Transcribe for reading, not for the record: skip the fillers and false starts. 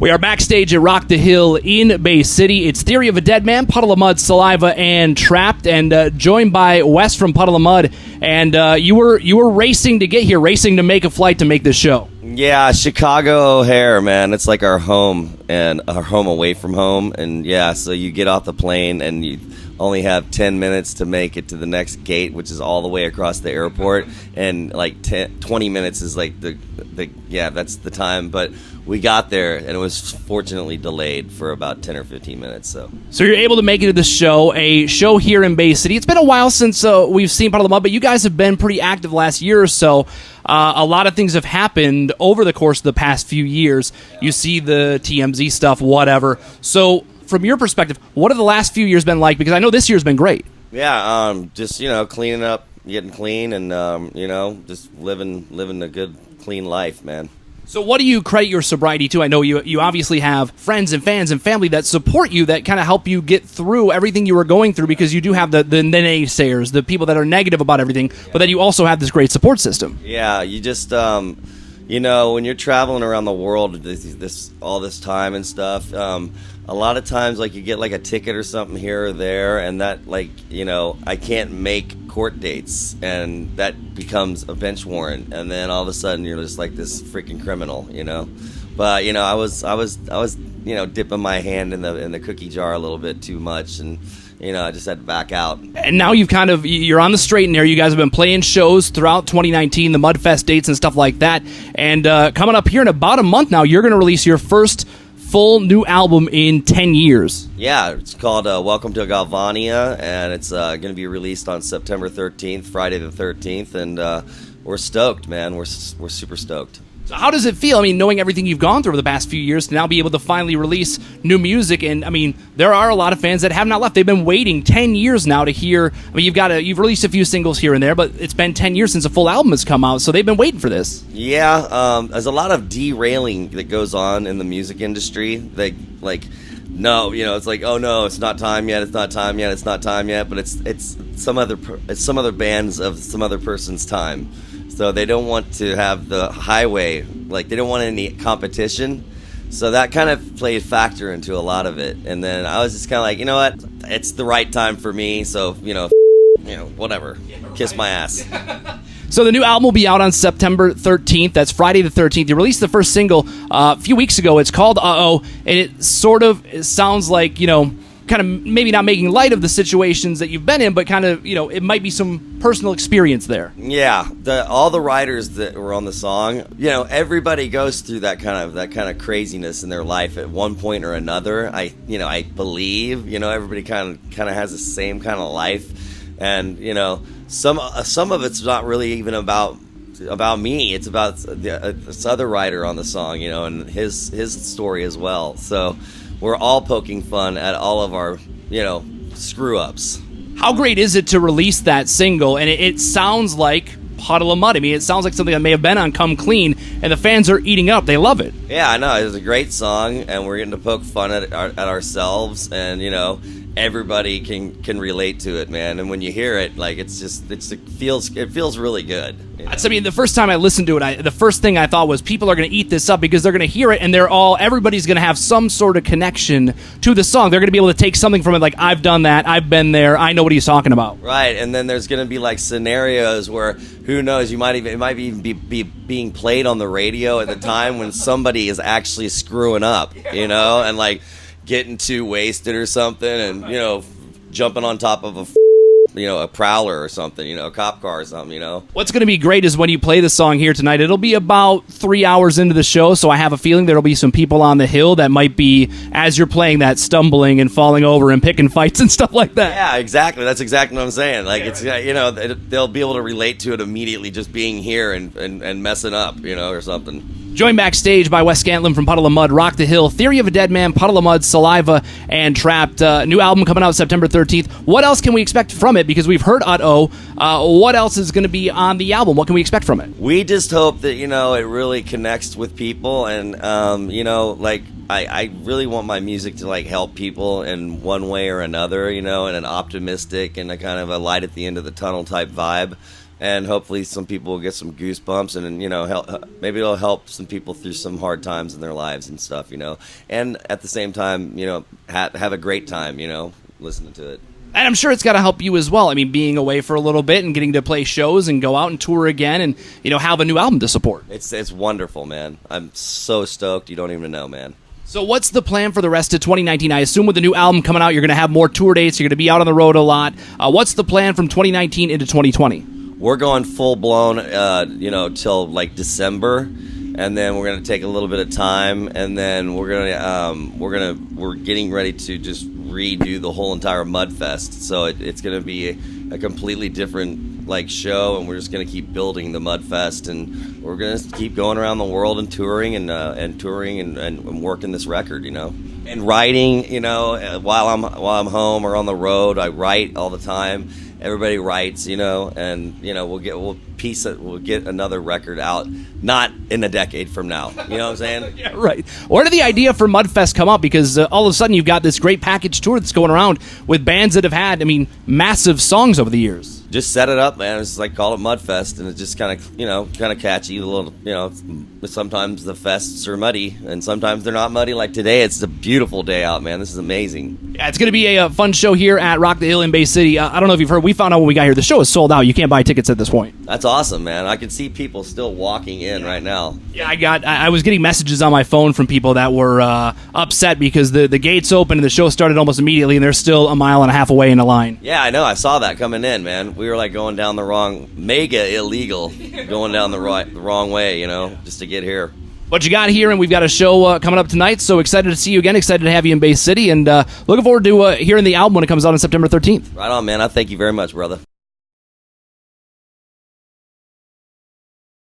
We are backstage at Rock the Hill in Bay City. It's Theory of a Dead Man, Puddle of Mud, Saliva, and Trapped, and joined by Wes from Puddle of Mud. And you were racing to get here, racing to make a flight to make this show. Yeah, Chicago O'Hare, man. It's like our home and our home away from home. And yeah, so you get off the plane and you only have 10 minutes to make it to the next gate, which is all the way across the airport. And like 20 minutes is like that's the time. But we got there, and it was fortunately delayed for about 10 or 15 minutes. So you're able to make it to the show, a show here in Bay City. It's been a while since we've seen Puddle of Mud, but you guys have been pretty active last year or so. A lot of things have happened over the course of the past few years. You see the TMZ stuff, whatever. So from your perspective, what have the last few years been like? Because I know this year's been great. Yeah, just, cleaning up, getting clean, and, just living a good, clean life, man. So what do you credit your sobriety to? I know you obviously have friends and fans and family that support you, that kind of help you get through everything you were going through, because you do have the naysayers, the people that are negative about everything, but then you also have this great support system. Yeah, you just, when you're traveling around the world all this time and stuff, a lot of times, like, you get like a ticket or something here or there, and that, I can't make court dates, and that becomes a bench warrant, and then all of a sudden you're just like this freaking criminal, But I was dipping my hand in the cookie jar a little bit too much, and I just had to back out. And now you're on the straight and narrow. You guys have been playing shows throughout 2019, the Mudfest dates and stuff like that. And coming up here in about a month now, you're going to release your first full new album in 10 years. Yeah, it's called Welcome to Galvania, and it's going to be released on September 13th, Friday the 13th, and we're stoked, man. We're super stoked. So how does it feel, knowing everything you've gone through over the past few years, to now be able to finally release new music? And, there are a lot of fans that have not left. They've been waiting 10 years now to hear. You've released a few singles here and there, but it's been 10 years since a full album has come out, so they've been waiting for this. Yeah, there's a lot of derailing that goes on in the music industry. No, it's like, oh no, it's not time yet, it's not time yet, it's not time yet, but it's some other bands of some other person's time. So they don't want to have the highway, they don't want any competition. So that kind of played a factor into a lot of it. And then I was just kind of like, you know what, it's the right time for me, so, whatever, kiss my ass. So the new album will be out on September 13th. That's Friday the 13th. You released the first single a few weeks ago. It's called Uh-Oh, and it sounds like, kind of maybe not making light of the situations that you've been in, but kind of, it might be some personal experience there. Yeah, all the writers that were on the song, everybody goes through that kind of craziness in their life at one point or another. I believe, everybody kind of has the same kind of life, and some of it's not really even about me. It's about this other writer on the song, and his story as well. So we're all poking fun at all of our, screw-ups. How great is it to release that single? And it sounds like Puddle of Mud. It sounds like something that may have been on Come Clean, and the fans are eating up. They love it. Yeah, I know. It's a great song, and we're getting to poke fun at ourselves, and, everybody can relate to it, man. And when you hear it, it feels really good. The first time I listened to it, the first thing I thought was, people are going to eat this up, because they're going to hear it, and everybody's going to have some sort of connection to the song. They're going to be able to take something from it, like, I've done that, I've been there, I know what he's talking about. Right, and then there's going to be scenarios where, who knows, it might even be being played on the radio at the time when somebody is actually screwing up, and getting too wasted or something, and jumping on top of a prowler or something, a cop car or something, What's going to be great is when you play the song here tonight, it'll be about 3 hours into the show, so I have a feeling there'll be some people on the hill that might be, as you're playing that, stumbling and falling over and picking fights and stuff like that. Yeah, exactly. That's exactly what I'm saying. It's, they'll be able to relate to it immediately, just being here and messing up, or something. Joined backstage by Wes Scantlin from Puddle of Mud, Rock the Hill, Theory of a Dead Man, Puddle of Mud, Saliva, and Trapped. New album coming out September 13th. What else can we expect from it? Because we've heard Uh-Oh. What else is going to be on the album? What can we expect from it? We just hope that, it really connects with people, and, I really want my music to help people in one way or another, in an optimistic and a kind of a light at the end of the tunnel type vibe. and hopefully some people will get some goosebumps, and maybe it'll help some people through some hard times in their lives and stuff, and at the same time, have a great time, listening to it. And I'm sure it's got to help you as well. I mean, being away for a little bit and getting to play shows and go out and tour again and, have a new album to support. It's wonderful, man. I'm so stoked. You don't even know, man. So what's the plan for the rest of 2019? I assume with the new album coming out, you're going to have more tour dates. You're going to be out on the road a lot. What's the plan from 2019 into 2020? We're going full blown, till like December, and then we're going to take a little bit of time, and then we're getting ready to just redo the whole entire Mudfest. So it's going to be a completely different show, and we're just going to keep building the Mudfest, and we're going to keep going around the world and touring and working this record, and writing. While I'm home or on the road, I write all the time. Everybody writes, and we'll get another record out, not in a decade from now. You know what I'm saying? Yeah, right. Where did the idea for Mudfest come up? Because all of a sudden you've got this great package tour that's going around with bands that have had, massive songs over the years. Just set it up, man. It's call it Mudfest, and it's just kind of catchy. A little, sometimes the fests are muddy, and sometimes they're not muddy. Like today, it's a beautiful day out, man. This is amazing. Yeah, it's going to be a fun show here at Rock the Hill in Bay City. I don't know if you've heard. We found out when we got here, the show is sold out. You can't buy tickets at this point. That's awesome, man. I can see people still walking in right now. Yeah, I was getting messages on my phone from people that were upset because the gates opened and the show started almost immediately, and they're still a mile and a half away in a line. Yeah, I know. I saw that coming in, man. We were going down the wrong, mega illegal, going down the wrong way, just to get here. But you got here, and we've got a show coming up tonight, so excited to see you again, excited to have you in Bay City, and looking forward to hearing the album when it comes out on September 13th. Right on, man. I thank you very much, brother.